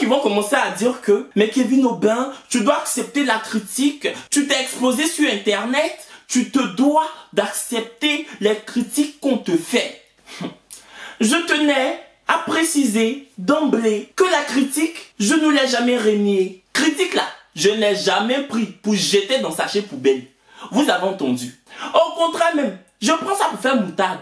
vont commencer à dire que, mais Kevin Aubin, tu dois accepter la critique, tu t'es exposé sur Internet, tu te dois d'accepter les critiques qu'on te fait. Je tenais à préciser d'emblée que la critique, je ne l'ai jamais reniée. Critique là, je n'ai jamais pris pour jeter dans sachet poubelle. Vous avez entendu. Au contraire même, je prends ça pour faire moutarde.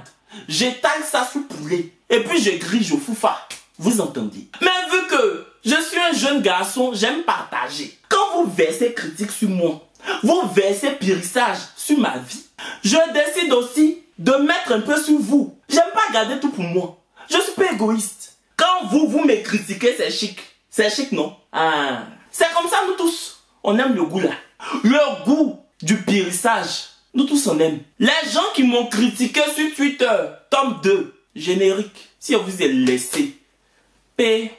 J'étale ça sous poulet. Et puis je grille au foufa. Vous entendez? Mais vu que je suis un jeune garçon, j'aime partager. Quand vous versez critique sur moi, vous versez périssage sur ma vie, je décide aussi de mettre un peu sur vous. J'aime pas garder tout pour moi. Je suis pas égoïste. Quand vous me critiquez, c'est chic. C'est chic, non? Ah. C'est comme ça, nous tous. On aime le goût là. Le goût du périssage. Nous tous on aime. Les gens qui m'ont critiqué sur Twitter, tome 2, générique. Si on vous est laissé. P.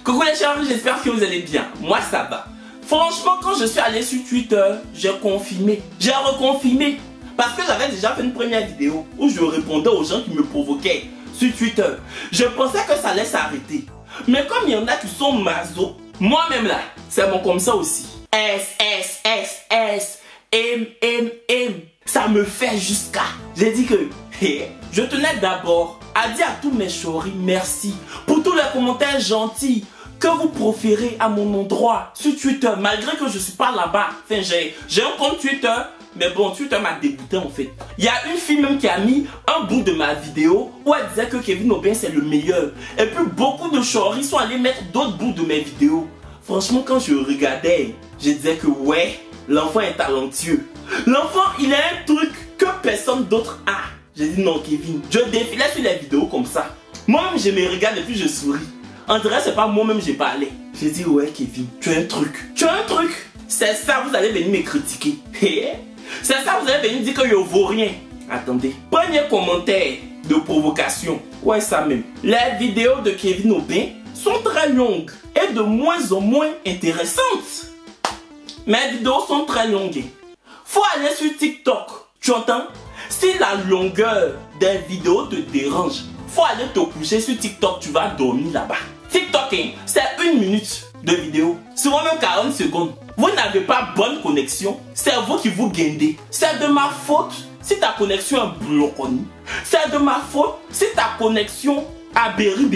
Coucou les chéris, j'espère que vous allez bien. Moi ça va. Franchement, quand je suis allé sur Twitter, j'ai confirmé. J'ai reconfirmé. Parce que j'avais déjà fait une première vidéo où je répondais aux gens qui me provoquaient sur Twitter. Je pensais que ça allait s'arrêter. Mais comme il y en a qui sont maso, moi-même là, c'est bon comme ça aussi. S, M. Ça me fait jusqu'à. J'ai dit que je tenais d'abord à dire à tous mes choris merci pour tous les commentaires gentils que vous proférez à mon endroit sur Twitter, malgré que je suis pas là-bas. Enfin, j'ai un compte Twitter, mais bon, Twitter m'a dégoûté en fait. Il y a une fille même qui a mis un bout de ma vidéo où elle disait que Kevin Aubin c'est le meilleur. Et puis beaucoup de choris sont allés mettre d'autres bouts de mes vidéos. Franchement, quand je regardais, je disais que ouais, l'enfant est talentueux. L'enfant, il a un truc que personne d'autre a. J'ai dit non, Kevin. Je défilais sur les vidéos comme ça. Moi-même, je me regarde et puis je souris. En vrai, c'est pas moi-même j'ai parlé. J'ai dit ouais, Kevin, tu as un truc. Tu as un truc. C'est ça, vous allez venir me critiquer. C'est ça, vous allez venir dire que je vaux rien. Attendez. Premier commentaire de provocation. Ouais, ça même. Les vidéos de Kevin Aubin sont très longues et de moins en moins intéressantes. Mes vidéos sont très longues. Faut aller sur TikTok. Tu entends? Si la longueur des vidéos te dérange, faut aller te coucher sur TikTok. Tu vas dormir là-bas. TikTok, hein, c'est 1 minute de vidéo. Souvent même 40 secondes. Vous n'avez pas bonne connexion. C'est vous qui vous guindez. C'est de ma faute si ta connexion est bloquée. C'est de ma faute si ta connexion a berry.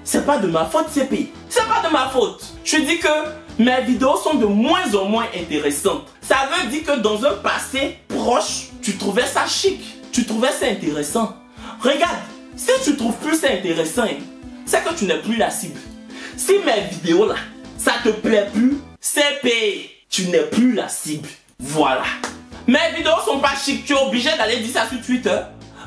C'est pas de ma faute, CP. C'est pas de ma faute. Je dis que mes vidéos sont de moins en moins intéressantes. Ça veut dire que dans un passé proche, tu trouvais ça chic. Tu trouvais ça intéressant. Regarde, si tu trouves plus ça intéressant, c'est que tu n'es plus la cible. Si mes vidéos là, ça te plaît plus, CP, tu n'es plus la cible. Voilà. Mes vidéos sont pas chic. Tu es obligé d'aller dire ça sur Twitter.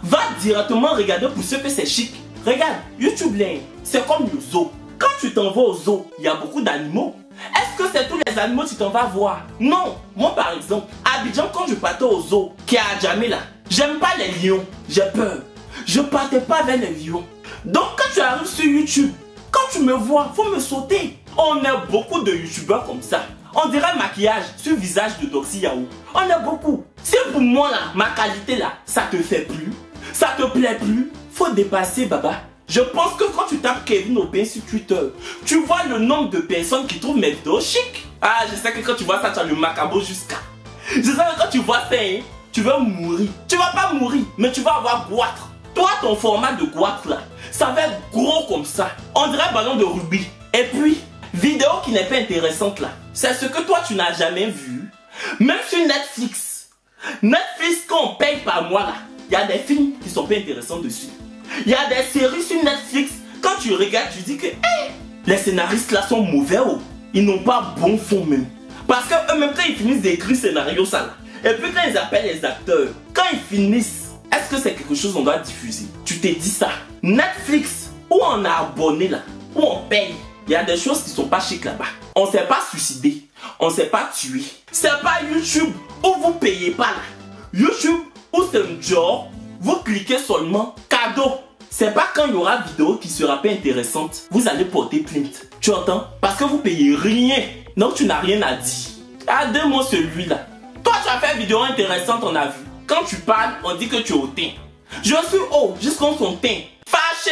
Va directement regarder pour ceux que c'est chic. Regarde, YouTube là, c'est comme le zoo. Quand tu t'en vas au zoo, il y a beaucoup d'animaux. Est-ce que c'est tous les animaux que tu t'en vas voir? Non. Moi par exemple, à Abidjan, quand je partais au zoo, qui est à Djamena, j'aime pas les lions. J'ai peur. Je partais pas vers les lions. Donc quand tu arrives sur YouTube, quand tu me vois, faut me sauter. On a beaucoup de youtubeurs comme ça. On dirait maquillage sur le visage de Doxy Yahoo. On a beaucoup. Si pour moi là, ma qualité là, ça te fait plus, ça te plaît plus, faut dépasser baba. Je pense que quand tu tapes Kevin Aubin sur Twitter, tu vois le nombre de personnes qui trouvent mes vidéos chic. Ah, je sais que quand tu vois ça, tu as le macabo jusqu'à. Je sais que quand tu vois ça, hein, tu vas mourir. Tu vas pas mourir, mais tu vas avoir goitre. Toi, ton format de goitre là, ça va être gros comme ça. On dirait un ballon de rugby. Et puis, vidéo qui n'est pas intéressante là, c'est ce que toi tu n'as jamais vu. Même sur Netflix. Netflix, quand on paye par mois là, il y a des films qui sont pas intéressants dessus. Il y a des séries sur Netflix, quand tu regardes, tu dis que les scénaristes là sont mauvais. Oh. Ils n'ont pas bon fond même. Parce que eux-mêmes quand ils finissent d'écrire scénario ça là, et puis quand ils appellent les acteurs, quand ils finissent, est-ce que c'est quelque chose qu'on doit diffuser? Tu t'es dit ça. Netflix, où on a abonné là, où on paye, il y a des choses qui sont pas chic là-bas. On ne s'est pas suicidé, on ne s'est pas tué. C'est pas YouTube où vous payez pas là. YouTube où c'est un genre, vous cliquez seulement cadeau. C'est pas quand il y aura vidéo qui sera pas intéressante, vous allez porter plainte. Tu entends? Parce que vous payez rien. Donc tu n'as rien à dire. Ah, deux-moi celui-là. Toi tu as fait une vidéo intéressante, on a vu. Quand tu parles, on dit que tu es hautain. Je suis haut jusqu'en son teint. Fâché,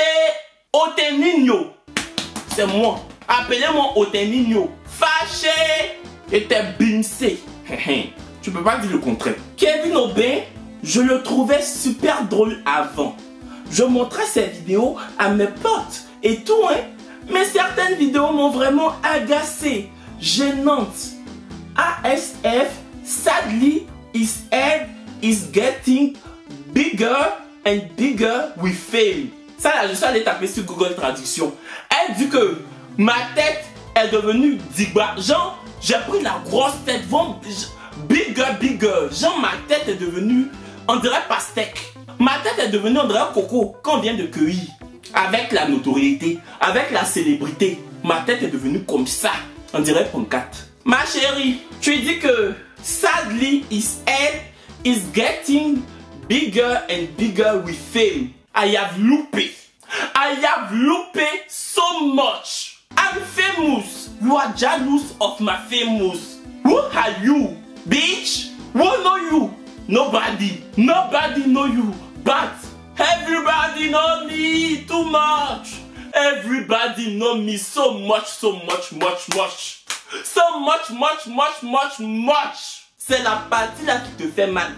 haut Otenino. C'est moi. Appelez-moi Otenino. Fâché. Et t'es bincé. Tu peux pas dire le contraire. Kevin Aubin, je le trouvais super drôle avant. Je montrais ses vidéos à mes potes et tout, hein. Mais certaines vidéos m'ont vraiment agacé. Gênante. ASF, sadly, his head is getting bigger and bigger with fame. Ça là, je suis allé taper sur Google Traduction. Elle dit que ma tête est devenue digba. Genre, j'ai pris la grosse tête. Bigger, bigger. Genre, ma tête est devenue, on dirait pastèque. Ma tête est devenue, on dirait coco qu'on vient de cueillir. Avec la notoriété, avec la célébrité, ma tête est devenue comme ça. On dirait pancarte. Ma chérie, tu dis que sadly his head is getting bigger and bigger with fame. I have loupé. I have loupé so much. I'm famous. You are jealous of my famous. Who are you, bitch? Who know you? Nobody. Nobody know you. But everybody know me too much. Everybody know me so much, so much, much, much. So much, much, much, much, much. C'est la partie là qui te fait mal.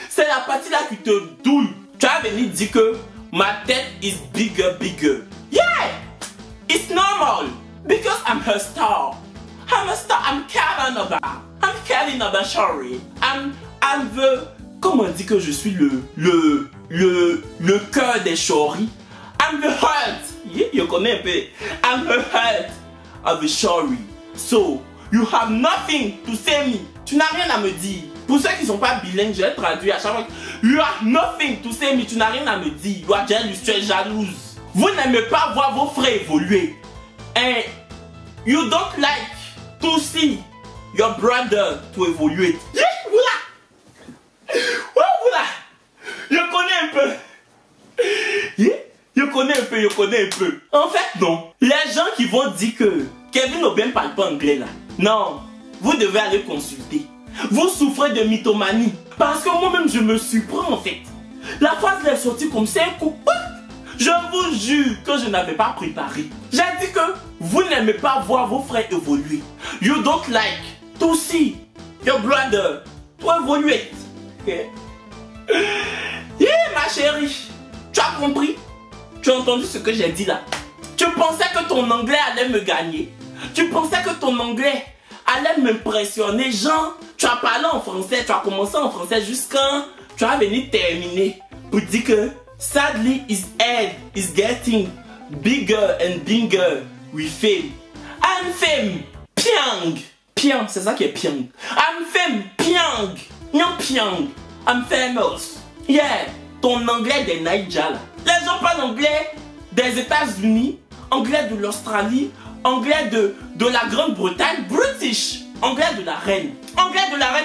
C'est la partie là qui te doule. Tu as venu dire que ma tête is bigger, bigger. Yeah! It's normal. Because I'm her star. I'm a star. I'm Kevin Aubin. I'm Kevin Aubin, sorry. I'm the... Comment on dit que je suis le cœur des choris? I'm the heart. Yeah, you connais un peu. I'm the heart of the shori. So, you have nothing to say me. Tu n'as rien à me dire. Pour ceux qui ne sont pas bilingues, je vais traduire à chaque fois. You have nothing to say me. Tu n'as rien à me dire. You are jealous, tu es jalouse. Vous n'aimez pas voir vos frères évoluer. And you don't like to see your brother to évoluer. Yeah, voilà. Oh, voilà. Je connais un peu. Yeah. Je connais un peu. En fait, non. Les gens qui vont dire que Kevin Aubin ne parle pas anglais là. Non. Vous devez aller consulter. Vous souffrez de mythomanie. Parce que moi-même, je me surprends en fait. La phrase est sortie comme c'est un coup. Je vous jure que je n'avais pas préparé. J'ai dit que vous n'aimez pas voir vos frères évoluer. You don't like to see your brother to évoluer. Okay? Yeah, ma chérie. Tu as compris? Tu as entendu ce que j'ai dit là? Tu pensais que ton anglais allait me gagner. Tu pensais que ton anglais allait m'impressionner. Genre, tu as parlé en français, tu as commencé en français jusqu'à tu as venu terminer pour dire que sadly his head is getting bigger and bigger with fame. I'm fame. Piang. Piang, c'est ça qui est piang. I'm fame. Piang. Non piang. I'm famous. Yeah. Ton anglais des Nigeria là. Les gens parlent anglais des États-Unis, anglais de l'Australie, anglais de la Grande-Bretagne, British, anglais de la reine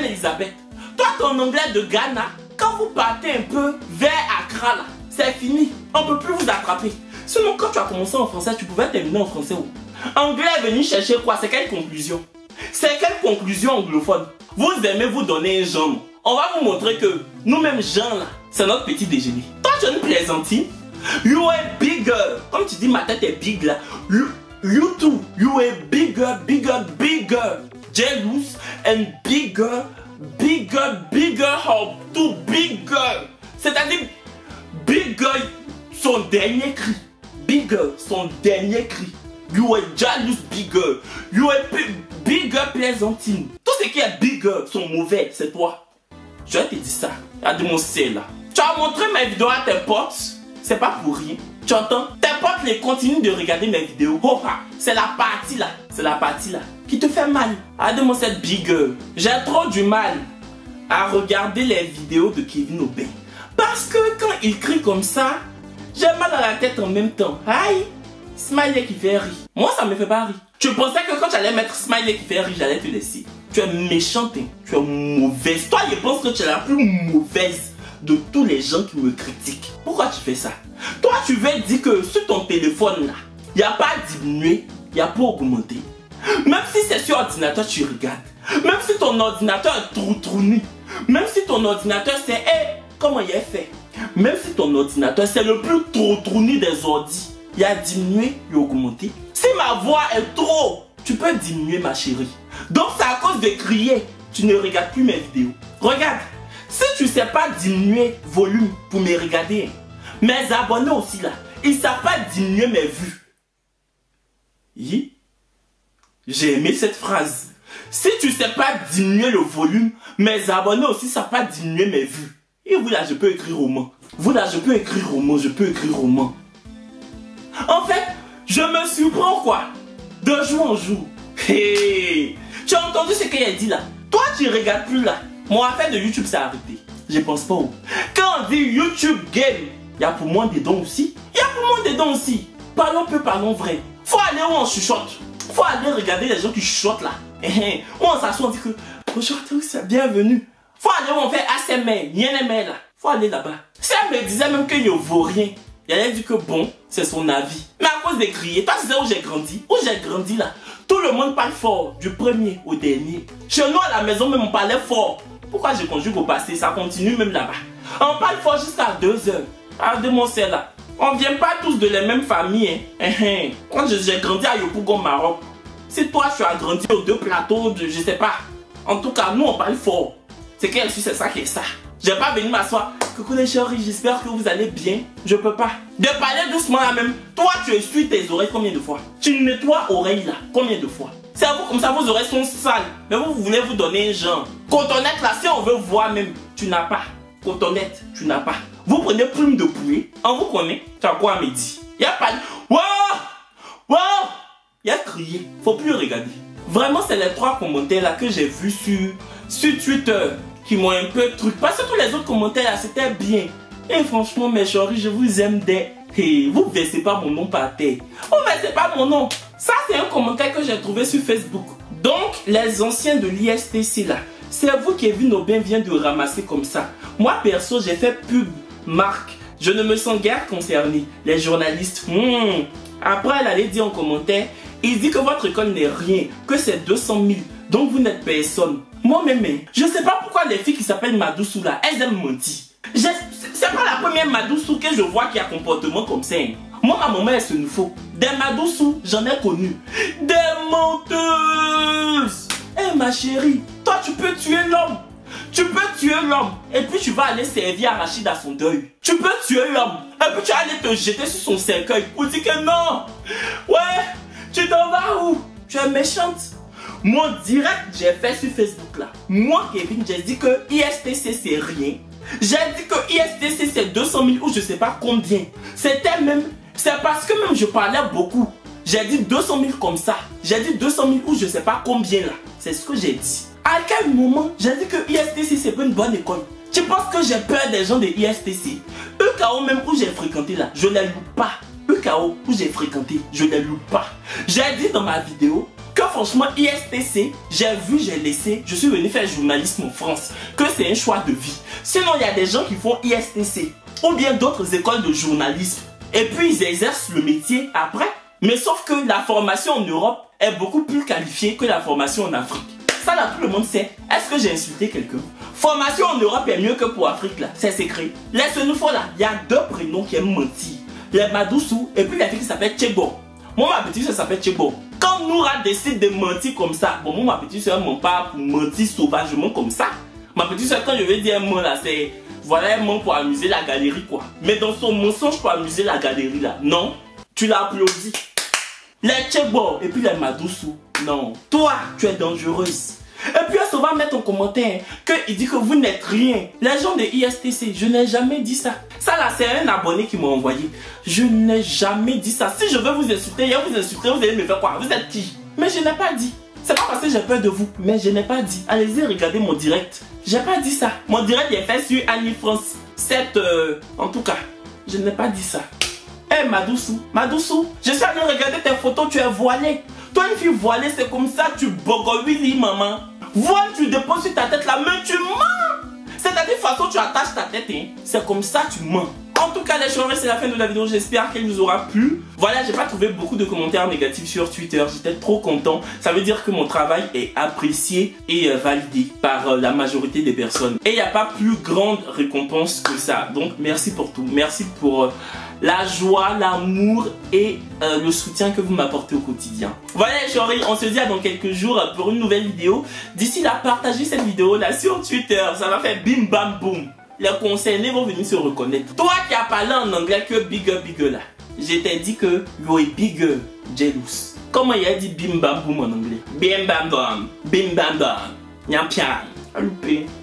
Elisabeth. Toi, ton anglais de Ghana, quand vous partez un peu vers Accra là, c'est fini. On ne peut plus vous attraper. Sinon, quand tu as commencé en français, tu pouvais terminer en français où? Anglais est venu chercher quoi? C'est quelle conclusion? C'est quelle conclusion anglophone? Vous aimez vous donner un genre. On va vous montrer que nous-mêmes gens là, c'est notre petit déjeuner. Toi, tu es une plaisantine. You are bigger. Comme tu dis, ma tête est big là. You too. You are bigger, bigger, bigger. Jealous and bigger, bigger, bigger. How to bigger. C'est-à-dire, bigger, son dernier cri. Bigger, son dernier cri. You are jealous, bigger. You are bigger, plaisantine. Tout ce qui est bigger sont mauvais, c'est toi. Je vais te dire ça. Regarde mon ciel là. Tu as montré mes vidéos à tes potes. C'est pas pour rien. Tu entends? Tes potes les continuent de regarder mes vidéos. Oh, c'est la partie là. C'est la partie là qui te fait mal. Regarde-moi cette bigger. J'ai trop du mal à regarder les vidéos de Kevin Aubin. Parce que quand il crie comme ça, j'ai mal à la tête en même temps. Aïe! Smiley qui fait rire. Moi, ça me fait pas rire. Tu pensais que quand tu allais mettre Smiley qui fait rire, j'allais te laisser. Tu es méchante, hein. Tu es mauvaise. Toi, je pense que tu es la plus mauvaise de tous les gens qui me critiquent. Pourquoi tu fais ça? Toi, tu veux dire que sur ton téléphone là, il n'y a pas diminué, il n'y a pas augmenté. Même si c'est sur ordinateur, tu regardes. Même si ton ordinateur est trou-nu. Même si ton ordinateur c'est comment il est fait. Même si ton ordinateur c'est le plus trou-nu des ordis. Il y a diminué et augmenté. Si ma voix est trop, tu peux diminuer ma chérie. Donc c'est à cause de crier, tu ne regardes plus mes vidéos. Regarde, si tu ne sais pas diminuer volume pour me regarder, mes abonnés aussi là, ils ne savent pas diminuer mes vues. Oui, j'ai aimé cette phrase. Si tu ne sais pas diminuer le volume, mes abonnés aussi ne savent pas diminuer mes vues. Et vous là, je peux écrire roman. Vous là, je peux écrire roman, je peux écrire roman. En fait, je me surprends quoi, de jour en jour. Hey, tu as entendu ce qu'elle a dit là? Toi, tu ne regardes plus là. Mon affaire de YouTube s'est arrêtée. Je pense pas où. Quand on dit YouTube Game, il y a pour moi des dons aussi. Il y a pour moi des dons aussi. Parlons peu, parlons vrai. Faut aller où on chuchote. Faut aller regarder les gens qui chuchotent là. Où on s'assoit, on dit que bonjour à tous, bienvenue. Faut aller où on fait ASMR, YNMR là. Faut aller là-bas. Si elle me disait même qu'il ne vaut rien, il allait dire que bon, c'est son avis. Mais à cause de crier, toi tu sais où j'ai grandi? Où j'ai grandi là? Tout le monde parle fort, du premier au dernier. Chez nous à la maison même on parlait fort. Pourquoi je conjugue au passé? Ça continue même là-bas. On parle fort jusqu'à 2 heures. Regardez-moi c'est là. On vient pas tous de la même famille. Hein. Quand j'ai grandi à Yopougon, Maroc. Si toi tu as grandi aux 2 plateaux de je sais pas. En tout cas, nous on parle fort. C'est qu'elle suit, c'est ça qui est ça. Je vais pas venir m'asseoir. Coucou les chéris, j'espère que vous allez bien. Je peux pas. De parler doucement là même. Toi tu essuies tes oreilles combien de fois? Tu nettoies oreilles là combien de fois? C'est à vous comme ça, vos oreilles sont sales. Mais vous voulez vous donner un genre. Cotonnette là, si on veut voir même, tu n'as pas. Cotonnette, tu n'as pas. Vous prenez plume de poulet, on vous connaît. Tu as quoi à me dire? Il n'y a pas de... Wow! Il y a crié. Faut plus regarder. Vraiment, c'est les 3 commentaires là que j'ai vus sur Twitter qui m'ont un peu truc. Parce que tous les autres commentaires là, c'était bien. Et franchement, mes chéris, je vous aime des... Hey, vous ne versez pas mon nom par terre. Vous ne versez pas mon nom. Ça, c'est un commentaire que j'ai trouvé sur Facebook. Donc, les anciens de l'ISTC là, c'est vous Kevin Aubin vient de ramasser comme ça. Moi, perso, j'ai fait pub, marque. Je ne me sens guère concerné. Les journalistes, Après, elle allait dire en commentaire, il dit que votre école n'est rien, que c'est 200 000. Donc, vous n'êtes personne. Moi-même, je ne sais pas pourquoi les filles qui s'appellent Madoussou là, elles aiment mentir. C'est pas la première Madoussou que je vois qui a un comportement comme ça. Moi, ma maman, elle se nous faut. Des Madoussou, j'en ai connu. Des menteuses. Eh ma chérie, toi tu peux tuer l'homme. Tu peux tuer l'homme. Et puis tu vas aller servir Rachid à son deuil. Tu peux tuer l'homme. Et puis tu vas aller te jeter sur son cercueil pour dire que non. Ouais, tu t'en vas où? Tu es méchante. Mon direct, j'ai fait sur Facebook là. Moi, Kevin, j'ai dit que ISTC c'est rien. J'ai dit que ISTC c'est 200 000 ou je sais pas combien. C'était même... C'est parce que même je parlais beaucoup. J'ai dit 200 000 comme ça. J'ai dit 200 000 ou je sais pas combien là. C'est ce que j'ai dit. À quel moment j'ai dit que ISTC c'est pas une bonne école? Tu penses que j'ai peur des gens de ISTC? EKO même où j'ai fréquenté là, je les loue pas. EKO où j'ai fréquenté, je les loue pas. J'ai dit dans ma vidéo que franchement ISTC, j'ai vu, j'ai laissé, je suis venu faire journalisme en France, que c'est un choix de vie. Sinon il y a des gens qui font ISTC ou bien d'autres écoles de journalisme et puis ils exercent le métier après. Mais sauf que la formation en Europe est beaucoup plus qualifiée que la formation en Afrique. Ça là tout le monde sait. Est-ce que j'ai insulté quelqu'un? Formation en Europe est mieux que pour Afrique là, c'est secret. Laisse-nous faut là, il y a 2 prénoms qui aiment mentir. Les Madoussou et puis la fille qui s'appelle Tchebo. Moi ma petite soeur s'appelle Tchebo. Quand Noura décide de mentir comme ça, bon moi ma petite soeur ne ment pas pour mentir sauvagement comme ça. Ma petite soeur quand je vais dire un mot là c'est... Voilà un mot pour amuser la galerie quoi. Mais dans son mensonge pour amuser la galerie là, non, tu l'as applaudi. Les Tchebo et puis les Madoussou, non. Toi, tu es dangereuse. Et puis elle se va mettre en commentaire qu'il dit que vous n'êtes rien. Les gens de ISTC, je n'ai jamais dit ça. Ça là, c'est un abonné qui m'a envoyé. Je n'ai jamais dit ça. Si je veux vous insulter, et vous insulter, vous allez me faire quoi? Vous êtes qui? Mais je n'ai pas dit. C'est pas parce que j'ai peur de vous, mais je n'ai pas dit. Allez-y, regardez mon direct. J'ai pas dit ça. Mon direct est fait sur Annie France 7. En tout cas, je n'ai pas dit ça. Eh Madoussou, je suis allé regarder tes photos, tu es voilée. Toi une fille voilée, c'est comme ça, tu bogohuilis maman. Voile, tu déposes sur ta tête là, mais tu mens. C'est-à-dire façon tu attaches ta tête, hein. C'est comme ça tu mens. En tout cas les chéris, c'est la fin de la vidéo, j'espère qu'elle vous aura plu. Voilà, j'ai pas trouvé beaucoup de commentaires négatifs sur Twitter, j'étais trop content. Ça veut dire que mon travail est apprécié et validé par la majorité des personnes. Et il n'y a pas plus grande récompense que ça. Donc merci pour tout, merci pour... la joie, l'amour et le soutien que vous m'apportez au quotidien. Voilà les chéris, on se dit à dans quelques jours pour une nouvelle vidéo. D'ici là, partagez cette vidéo là sur Twitter, ça va faire bim bam boum. Les concernés vont venir se reconnaître. Toi qui as parlé en anglais que bigger là, je t'ai dit que you are bigger jealous. Comment il a dit bim bam boum en anglais? Bim bam bam, bim bam bam, nyam pian, loupé.